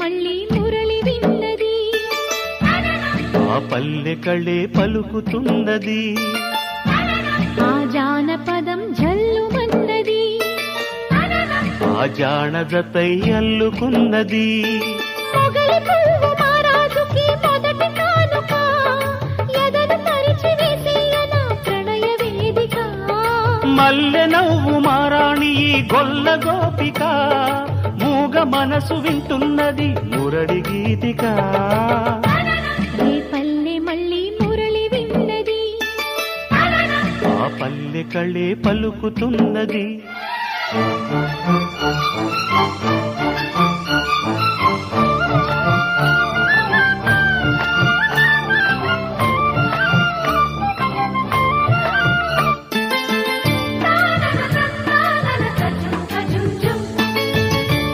మళ్ళీ మురళి విన్నది ఆ పల్లె కళే పలుకుతున్నది ఆ జానపదం జల్లుమన్నది ఆ జానదతై అల్లుకున్నది మొగలి పువ్వు మహారాజుకి మొదటి కానుక ఎదను పరిచి వేసేయన ప్రణయ వేదిక మల్లె నవ్వు మారాణి ఈ గొల్ల గోపిక మూగ మనసు వింటున్నది మురళి గీతిక రే పల్లె మళ్ళీ మురళి విన్నది ఆ పల్లె కళే పలుకుతున్నది